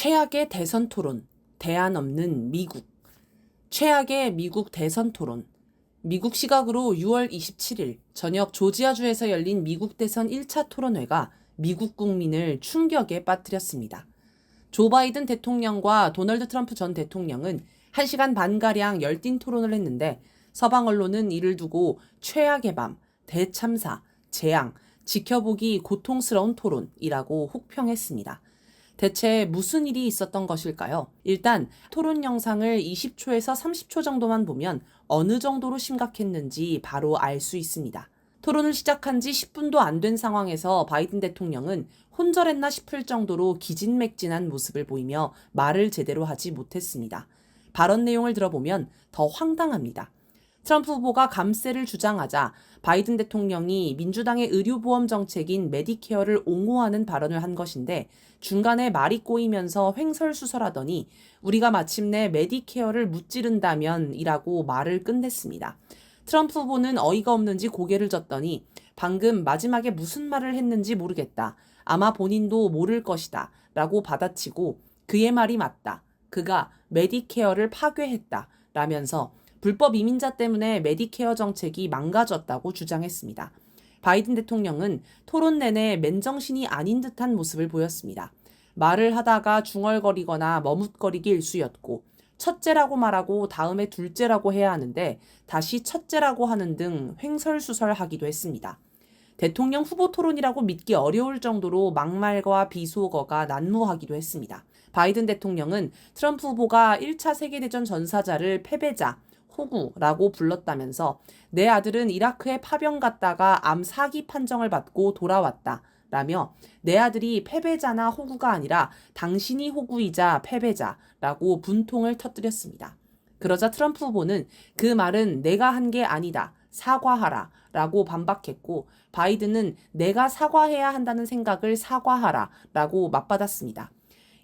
최악의 대선 토론, 대안 없는 미국. 최악의 미국 대선 토론. 미국 시각으로 6월 27일 저녁 조지아주에서 열린 미국 대선 1차 토론회가 미국 국민을 충격에 빠뜨렸습니다. 조 바이든 대통령과 도널드 트럼프 전 대통령은 1시간 반가량 열띤 토론을 했는데 서방 언론은 이를 두고 최악의 밤, 대참사, 재앙, 지켜보기 고통스러운 토론이라고 혹평했습니다. 대체 무슨 일이 있었던 것일까요? 일단 토론 영상을 20초에서 30초 정도만 보면 어느 정도로 심각했는지 바로 알 수 있습니다. 토론을 시작한 지 10분도 안 된 상황에서 바이든 대통령은 혼절했나 싶을 정도로 기진맥진한 모습을 보이며 말을 제대로 하지 못했습니다. 발언 내용을 들어보면 더 황당합니다. 트럼프 후보가 감세를 주장하자 바이든 대통령이 민주당의 의료보험 정책인 메디케어를 옹호하는 발언을 한 것인데 중간에 말이 꼬이면서 횡설수설하더니 우리가 마침내 메디케어를 무찌른다면 이라고 말을 끝냈습니다. 트럼프 후보는 어이가 없는지 고개를 젓더니 방금 마지막에 무슨 말을 했는지 모르겠다. 아마 본인도 모를 것이다. 라고 받아치고 그의 말이 맞다. 그가 메디케어를 파괴했다. 라면서 불법 이민자 때문에 메디케어 정책이 망가졌다고 주장했습니다. 바이든 대통령은 토론 내내 맨정신이 아닌 듯한 모습을 보였습니다. 말을 하다가 중얼거리거나 머뭇거리기 일쑤였고 첫째라고 말하고 다음에 둘째라고 해야 하는데 다시 첫째라고 하는 등 횡설수설하기도 했습니다. 대통령 후보 토론이라고 믿기 어려울 정도로 막말과 비속어가 난무하기도 했습니다. 바이든 대통령은 트럼프 후보가 1차 세계대전 전사자를 패배자, 호구라고 불렀다면서 내 아들은 이라크에 파병 갔다가 암 4기 판정을 받고 돌아왔다. 라며 내 아들이 패배자나 호구가 아니라 당신이 호구이자 패배자라고 분통을 터뜨렸습니다. 그러자 트럼프 후보는 그 말은 내가 한 게 아니다. 사과하라 라고 반박했고 바이든은 내가 사과해야 한다는 생각을 사과하라 라고 맞받았습니다.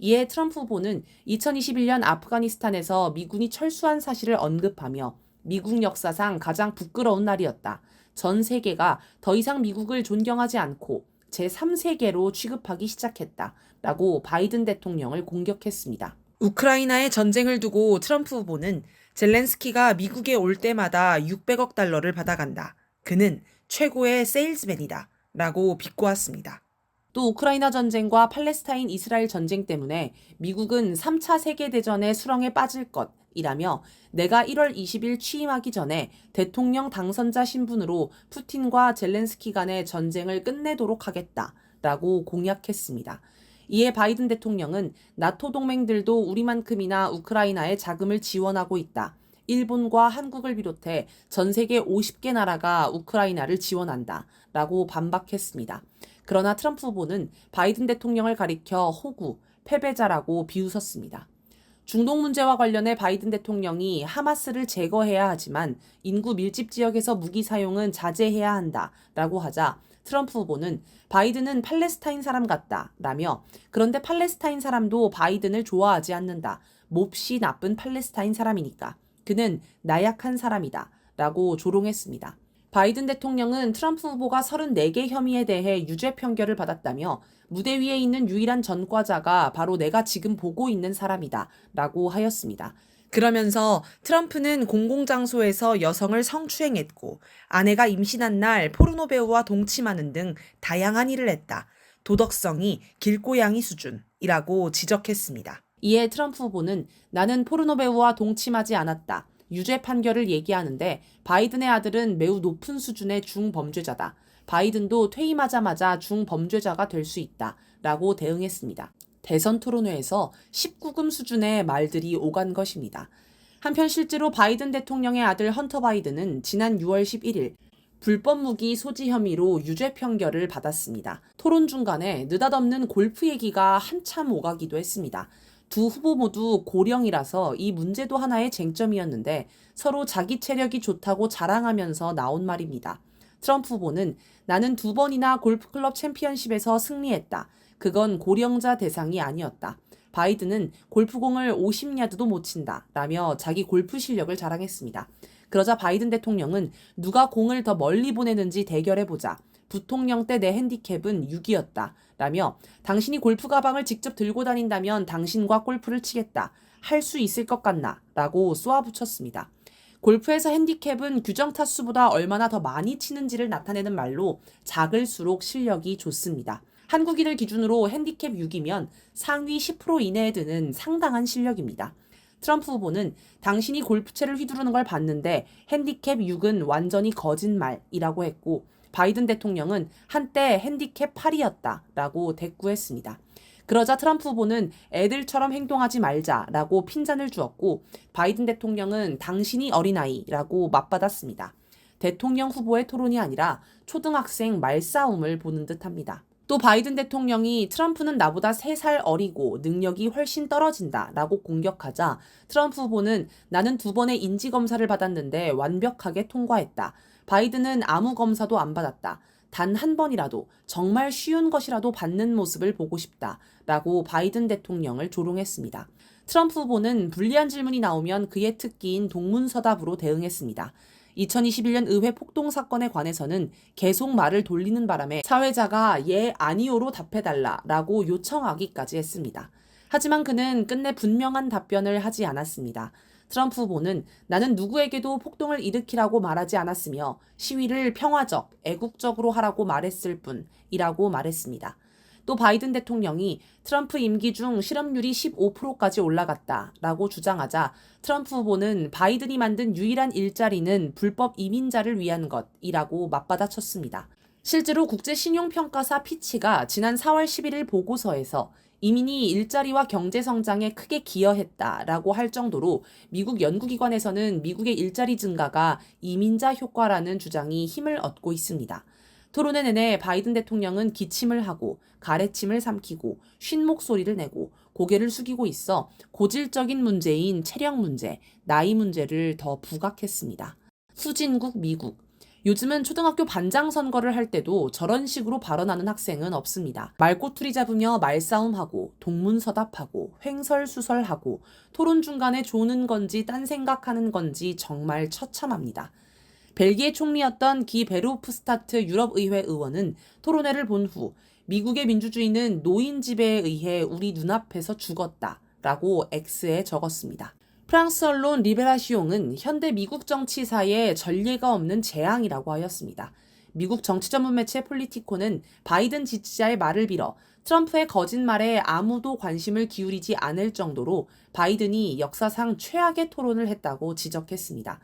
이에 트럼프 후보는 2021년 아프가니스탄에서 미군이 철수한 사실을 언급하며 미국 역사상 가장 부끄러운 날이었다. 전 세계가 더 이상 미국을 존경하지 않고 제3세계로 취급하기 시작했다. 라고 바이든 대통령을 공격했습니다. 우크라이나의 전쟁을 두고 트럼프 후보는 젤렌스키가 미국에 올 때마다 600억 달러를 받아간다. 그는 최고의 세일즈맨이다. 라고 비꼬았습니다. 또 우크라이나 전쟁과 팔레스타인 이스라엘 전쟁 때문에 미국은 3차 세계대전의 수렁에 빠질 것이라며 내가 1월 20일 취임하기 전에 대통령 당선자 신분으로 푸틴과 젤렌스키 간의 전쟁을 끝내도록 하겠다라고 공약했습니다. 이에 바이든 대통령은 나토 동맹들도 우리만큼이나 우크라이나에 자금을 지원하고 있다. 일본과 한국을 비롯해 전 세계 50개 나라가 우크라이나를 지원한다. 라고 반박했습니다. 그러나 트럼프 후보는 바이든 대통령을 가리켜 호구, 패배자라고 비웃었습니다. 중동 문제와 관련해 바이든 대통령이 하마스를 제거해야 하지만 인구 밀집 지역에서 무기 사용은 자제해야 한다라고 하자 트럼프 후보는 바이든은 팔레스타인 사람 같다 라며 그런데 팔레스타인 사람도 바이든을 좋아하지 않는다. 몹시 나쁜 팔레스타인 사람이니까. 그는 나약한 사람이다 라고 조롱했습니다. 바이든 대통령은 트럼프 후보가 34개 혐의에 대해 유죄 판결을 받았다며 무대 위에 있는 유일한 전과자가 바로 내가 지금 보고 있는 사람이다 라고 하였습니다. 그러면서 트럼프는 공공장소에서 여성을 성추행했고 아내가 임신한 날 포르노 배우와 동침하는 등 다양한 일을 했다. 도덕성이 길고양이 수준이라고 지적했습니다. 이에 트럼프 후보는 나는 포르노 배우와 동침하지 않았다. 유죄 판결을 얘기하는데 바이든의 아들은 매우 높은 수준의 중범죄자다. 바이든도 퇴임하자마자 중범죄자가 될 수 있다. 라고 대응했습니다. 대선 토론회에서 19금 수준의 말들이 오간 것입니다. 한편 실제로 바이든 대통령의 아들 헌터 바이든은 지난 6월 11일 불법 무기 소지 혐의로 유죄 판결을 받았습니다. 토론 중간에 느닷없는 골프 얘기가 한참 오가기도 했습니다. 두 후보 모두 고령이라서 이 문제도 하나의 쟁점이었는데 서로 자기 체력이 좋다고 자랑하면서 나온 말입니다. 트럼프 후보는 나는 2번이나 골프클럽 챔피언십에서 승리했다. 그건 고령자 대상이 아니었다. 바이든은 골프공을 50야드도 못 친다. 라며 자기 골프 실력을 자랑했습니다. 그러자 바이든 대통령은 누가 공을 더 멀리 보내는지 대결해보자. 부통령 때 내 핸디캡은 6이었다. 라며 당신이 골프 가방을 직접 들고 다닌다면 당신과 골프를 치겠다. 할 수 있을 것 같나? 라고 쏘아붙였습니다. 골프에서 핸디캡은 규정 타수보다 얼마나 더 많이 치는지를 나타내는 말로 작을수록 실력이 좋습니다. 한국인을 기준으로 핸디캡 6이면 상위 10% 이내에 드는 상당한 실력입니다. 트럼프 후보는 당신이 골프채를 휘두르는 걸 봤는데 핸디캡 6은 완전히 거짓말이라고 했고, 바이든 대통령은 한때 핸디캡 8이었다라고 대꾸했습니다. 그러자 트럼프 후보는 애들처럼 행동하지 말자라고 핀잔을 주었고, 바이든 대통령은 당신이 어린아이라고 맞받았습니다. 대통령 후보의 토론이 아니라 초등학생 말싸움을 보는 듯합니다. 또 바이든 대통령이 트럼프는 나보다 3살 어리고 능력이 훨씬 떨어진다라고 공격하자 트럼프 후보는 나는 2번의 인지검사를 받았는데 완벽하게 통과했다. 바이든은 아무 검사도 안 받았다. 단 한 번이라도 정말 쉬운 것이라도 받는 모습을 보고 싶다. 라고 바이든 대통령을 조롱했습니다. 트럼프 후보는 불리한 질문이 나오면 그의 특기인 동문서답으로 대응했습니다. 2021년 의회 폭동 사건에 관해서는 계속 말을 돌리는 바람에 사회자가 예, 아니오로 답해달라라고 요청하기까지 했습니다. 하지만 그는 끝내 분명한 답변을 하지 않았습니다. 트럼프 후보는 나는 누구에게도 폭동을 일으키라고 말하지 않았으며 시위를 평화적, 애국적으로 하라고 말했을 뿐이라고 말했습니다. 또 바이든 대통령이 트럼프 임기 중 실업률이 15%까지 올라갔다라고 주장하자 트럼프 후보는 바이든이 만든 유일한 일자리는 불법 이민자를 위한 것이라고 맞받아쳤습니다. 실제로 국제신용평가사 피치가 지난 4월 11일 보고서에서 이민이 일자리와 경제 성장에 크게 기여했다라고 할 정도로 미국 연구기관에서는 미국의 일자리 증가가 이민자 효과라는 주장이 힘을 얻고 있습니다. 토론회 내내 바이든 대통령은 기침을 하고 가래침을 삼키고 쉰 목소리를 내고 고개를 숙이고 있어 고질적인 문제인 체력 문제, 나이 문제를 더 부각했습니다. 후진국 미국. 요즘은 초등학교 반장 선거를 할 때도 저런 식으로 발언하는 학생은 없습니다. 말꼬투리 잡으며 말싸움하고 동문서답하고 횡설수설하고 토론 중간에 조는 건지 딴 생각하는 건지 정말 처참합니다. 벨기에 총리였던 기 베르호프스타트 유럽의회 의원은 토론회를 본 후 미국의 민주주의는 노인 지배에 의해 우리 눈앞에서 죽었다라고 X에 적었습니다. 프랑스 언론 리베라시옹은 현대 미국 정치사에 전례가 없는 재앙이라고 하였습니다. 미국 정치 전문 매체 폴리티코는 바이든 지지자의 말을 빌어 트럼프의 거짓말에 아무도 관심을 기울이지 않을 정도로 바이든이 역사상 최악의 토론을 했다고 지적했습니다.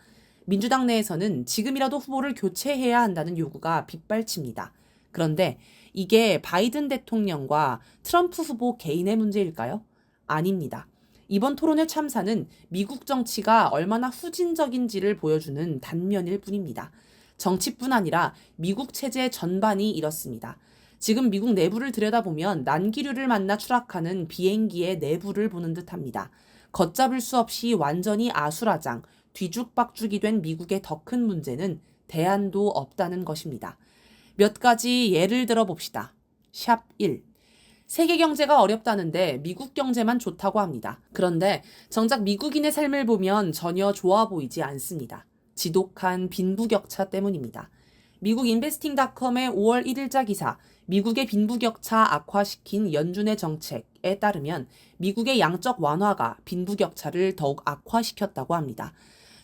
민주당 내에서는 지금이라도 후보를 교체해야 한다는 요구가 빗발칩니다. 그런데 이게 바이든 대통령과 트럼프 후보 개인의 문제일까요? 아닙니다. 이번 토론회 참사는 미국 정치가 얼마나 후진적인지를 보여주는 단면일 뿐입니다. 정치뿐 아니라 미국 체제 전반이 이렇습니다. 지금 미국 내부를 들여다보면 난기류를 만나 추락하는 비행기의 내부를 보는 듯합니다. 걷잡을 수 없이 완전히 아수라장, 뒤죽박죽이 된 미국의 더 큰 문제는 대안도 없다는 것입니다. 몇 가지 예를 들어 봅시다. 샵 1. 세계 경제가 어렵다는데 미국 경제만 좋다고 합니다. 그런데 정작 미국인의 삶을 보면 전혀 좋아 보이지 않습니다. 지독한 빈부격차 때문입니다. 미국 인베스팅닷컴의 5월 1일자 기사, 미국의 빈부격차 악화시킨 연준의 정책에 따르면 미국의 양적 완화가 빈부격차를 더욱 악화시켰다고 합니다.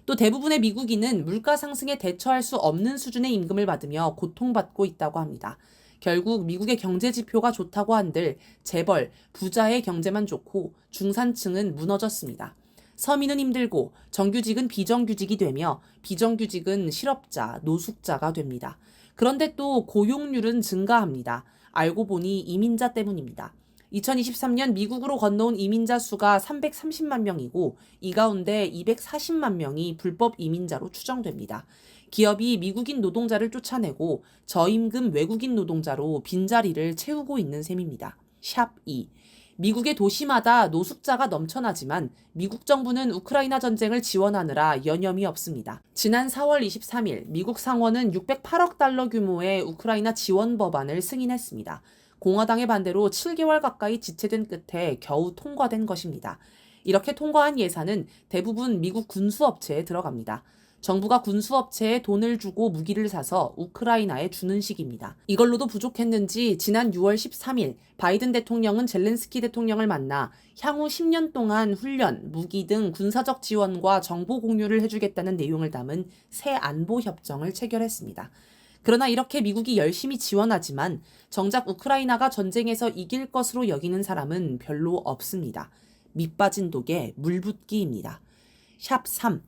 또 대부분의 미국인은 물가 상승에 대처할 수 없는 수준의 임금을 받으며 고통받고 있다고 합니다. 결국 미국의 경제 지표가 좋다고 한들 재벌, 부자의 경제만 좋고 중산층은 무너졌습니다. 서민은 힘들고 정규직은 비정규직이 되며 비정규직은 실업자, 노숙자가 됩니다. 그런데 또 고용률은 증가합니다. 알고 보니 이민자 때문입니다. 2023년 미국으로 건너온 이민자 수가 330만 명이고 이 가운데 240만 명이 불법 이민자로 추정됩니다. 기업이 미국인 노동자를 쫓아내고 저임금 외국인 노동자로 빈자리를 채우고 있는 셈입니다. 샵 2. 미국의 도시마다 노숙자가 넘쳐나지만 미국 정부는 우크라이나 전쟁을 지원하느라 여념이 없습니다. 지난 4월 23일 미국 상원은 608억 달러 규모의 우크라이나 지원 법안을 승인했습니다. 공화당의 반대로 7개월 가까이 지체된 끝에 겨우 통과된 것입니다. 이렇게 통과한 예산은 대부분 미국 군수업체에 들어갑니다. 정부가 군수업체에 돈을 주고 무기를 사서 우크라이나에 주는 식입니다. 이걸로도 부족했는지 지난 6월 13일 바이든 대통령은 젤렌스키 대통령을 만나 향후 10년 동안 훈련, 무기 등 군사적 지원과 정보 공유를 해주겠다는 내용을 담은 새 안보 협정을 체결했습니다. 그러나 이렇게 미국이 열심히 지원하지만 정작 우크라이나가 전쟁에서 이길 것으로 여기는 사람은 별로 없습니다. 밑 빠진 독에 물 붓기입니다. 샵 3.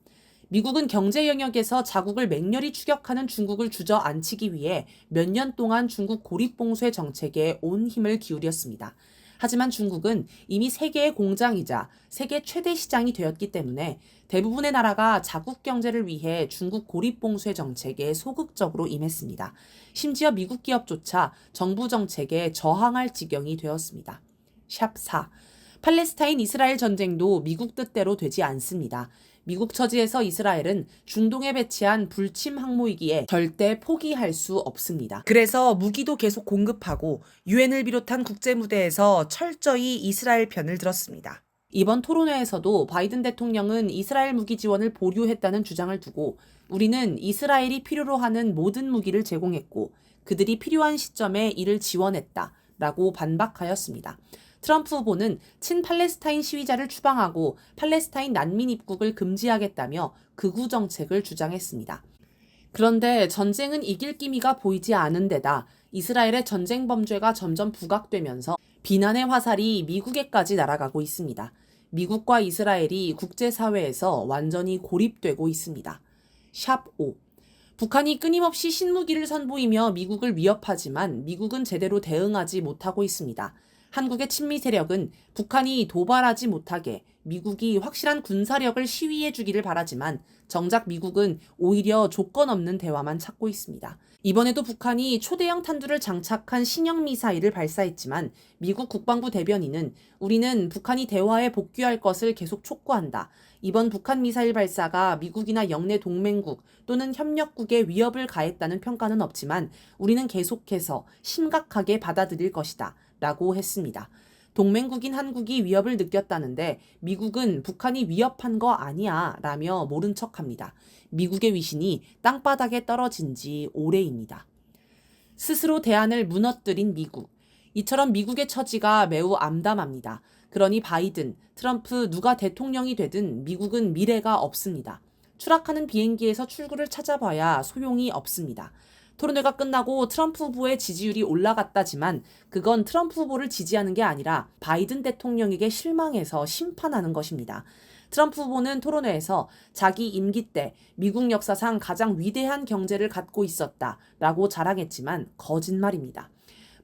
미국은 경제 영역에서 자국을 맹렬히 추격하는 중국을 주저앉히기 위해 몇 년 동안 중국 고립봉쇄 정책에 온 힘을 기울였습니다. 하지만 중국은 이미 세계의 공장이자 세계 최대 시장이 되었기 때문에 대부분의 나라가 자국 경제를 위해 중국 고립봉쇄 정책에 소극적으로 임했습니다. 심지어 미국 기업조차 정부 정책에 저항할 지경이 되었습니다. 샵 4. 팔레스타인 이스라엘 전쟁도 미국 뜻대로 되지 않습니다. 미국 처지에서 이스라엘은 중동에 배치한 불침 항모이기에 절대 포기할 수 없습니다. 그래서 무기도 계속 공급하고 유엔을 비롯한 국제 무대에서 철저히 이스라엘 편을 들었습니다. 이번 토론회에서도 바이든 대통령은 이스라엘 무기 지원을 보류했다는 주장을 두고 우리는 이스라엘이 필요로 하는 모든 무기를 제공했고 그들이 필요한 시점에 이를 지원했다라고 반박하였습니다. 트럼프 후보는 친팔레스타인 시위자를 추방하고 팔레스타인 난민 입국을 금지하겠다며 극우 정책을 주장했습니다. 그런데 전쟁은 이길 기미가 보이지 않은 데다 이스라엘의 전쟁 범죄가 점점 부각되면서 비난의 화살이 미국에까지 날아가고 있습니다. 미국과 이스라엘이 국제사회에서 완전히 고립되고 있습니다. 샵 5. 북한이 끊임없이 신무기를 선보이며 미국을 위협하지만 미국은 제대로 대응하지 못하고 있습니다. 한국의 친미 세력은 북한이 도발하지 못하게 미국이 확실한 군사력을 시위해 주기를 바라지만 정작 미국은 오히려 조건 없는 대화만 찾고 있습니다. 이번에도 북한이 초대형 탄두를 장착한 신형 미사일을 발사했지만 미국 국방부 대변인은 우리는 북한이 대화에 복귀할 것을 계속 촉구한다. 이번 북한 미사일 발사가 미국이나 영내 동맹국 또는 협력국에 위협을 가했다는 평가는 없지만 우리는 계속해서 심각하게 받아들일 것이다. 라고 했습니다. 동맹국인 한국이 위협을 느꼈다는데 미국은 북한이 위협한 거 아니야 라며 모른 척합니다. 미국의 위신이 땅바닥에 떨어진 지 오래입니다. 스스로 대안을 무너뜨린 미국. 이처럼 미국의 처지가 매우 암담합니다. 그러니 바이든, 트럼프 누가 대통령이 되든 미국은 미래가 없습니다. 추락하는 비행기에서 출구를 찾아봐야 소용이 없습니다. 토론회가 끝나고 트럼프 후보의 지지율이 올라갔다지만 그건 트럼프 후보를 지지하는 게 아니라 바이든 대통령에게 실망해서 심판하는 것입니다. 트럼프 후보는 토론회에서 자기 임기 때 미국 역사상 가장 위대한 경제를 갖고 있었다라고 자랑했지만 거짓말입니다.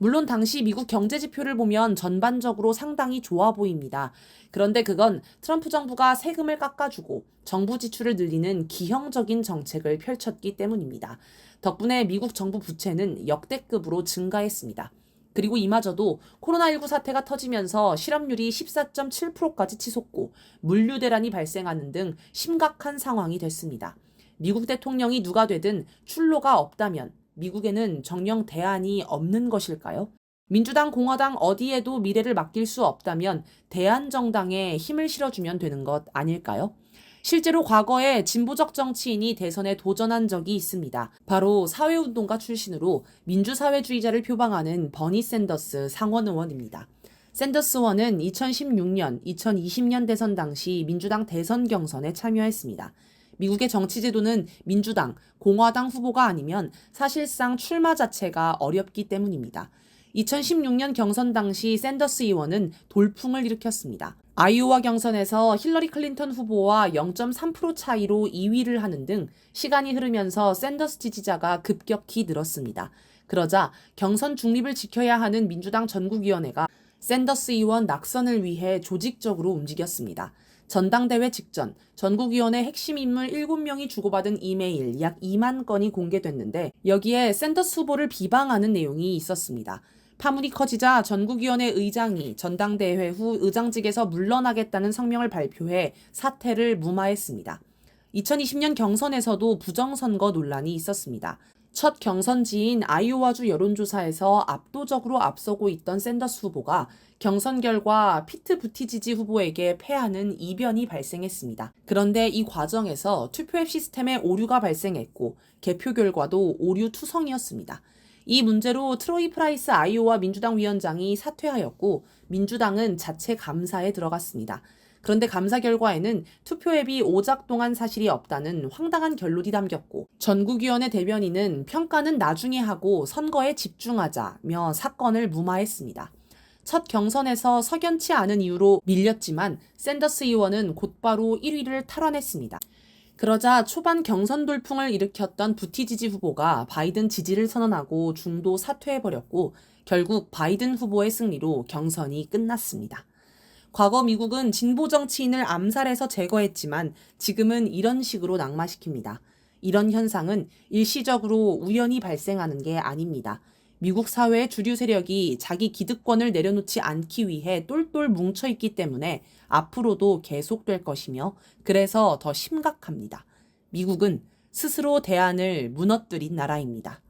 물론 당시 미국 경제 지표를 보면 전반적으로 상당히 좋아 보입니다. 그런데 그건 트럼프 정부가 세금을 깎아주고 정부 지출을 늘리는 기형적인 정책을 펼쳤기 때문입니다. 덕분에 미국 정부 부채는 역대급으로 증가했습니다. 그리고 이마저도 코로나19 사태가 터지면서 실업률이 14.7%까지 치솟고 물류 대란이 발생하는 등 심각한 상황이 됐습니다. 미국 대통령이 누가 되든 출로가 없다면 미국에는 정녕 대안이 없는 것일까요? 민주당, 공화당 어디에도 미래를 맡길 수 없다면 대한정당에 힘을 실어주면 되는 것 아닐까요? 실제로 과거에 진보적 정치인이 대선에 도전한 적이 있습니다. 바로 사회운동가 출신으로 민주사회주의자를 표방하는 버니 샌더스 상원 의원입니다. 샌더스 의원은 2016년, 2020년 대선 당시 민주당 대선 경선에 참여했습니다. 미국의 정치제도는 민주당, 공화당 후보가 아니면 사실상 출마 자체가 어렵기 때문입니다. 2016년 경선 당시 샌더스 의원은 돌풍을 일으켰습니다. 아이오와 경선에서 힐러리 클린턴 후보와 0.3% 차이로 2위를 하는 등 시간이 흐르면서 샌더스 지지자가 급격히 늘었습니다. 그러자 경선 중립을 지켜야 하는 민주당 전국위원회가 샌더스 의원 낙선을 위해 조직적으로 움직였습니다. 전당대회 직전 전국위원회 핵심 인물 7명이 주고받은 이메일 약 2만 건이 공개됐는데 여기에 샌더스 후보를 비방하는 내용이 있었습니다. 파문이 커지자 전국위원회 의장이 전당대회 후 의장직에서 물러나겠다는 성명을 발표해 사태를 무마했습니다. 2020년 경선에서도 부정선거 논란이 있었습니다. 첫 경선지인 아이오와주 여론조사에서 압도적으로 앞서고 있던 샌더스 후보가 경선 결과 피트 부티지지 후보에게 패하는 이변이 발생했습니다. 그런데 이 과정에서 투표앱 시스템에 오류가 발생했고 개표 결과도 오류 투성이었습니다. 이 문제로 트로이 프라이스 아이오와 민주당 위원장이 사퇴하였고 민주당은 자체 감사에 들어갔습니다. 그런데 감사 결과에는 투표앱이 오작동한 사실이 없다는 황당한 결론이 담겼고 전국위원회 대변인은 평가는 나중에 하고 선거에 집중하자며 사건을 무마했습니다. 첫 경선에서 석연치 않은 이유로 밀렸지만 샌더스 의원은 곧바로 1위를 탈환했습니다. 그러자 초반 경선 돌풍을 일으켰던 부티지지 후보가 바이든 지지를 선언하고 중도 사퇴해버렸고 결국 바이든 후보의 승리로 경선이 끝났습니다. 과거 미국은 진보 정치인을 암살해서 제거했지만 지금은 이런 식으로 낙마시킵니다. 이런 현상은 일시적으로 우연히 발생하는 게 아닙니다. 미국 사회의 주류 세력이 자기 기득권을 내려놓지 않기 위해 똘똘 뭉쳐있기 때문에 앞으로도 계속될 것이며 그래서 더 심각합니다. 미국은 스스로 대안을 무너뜨린 나라입니다.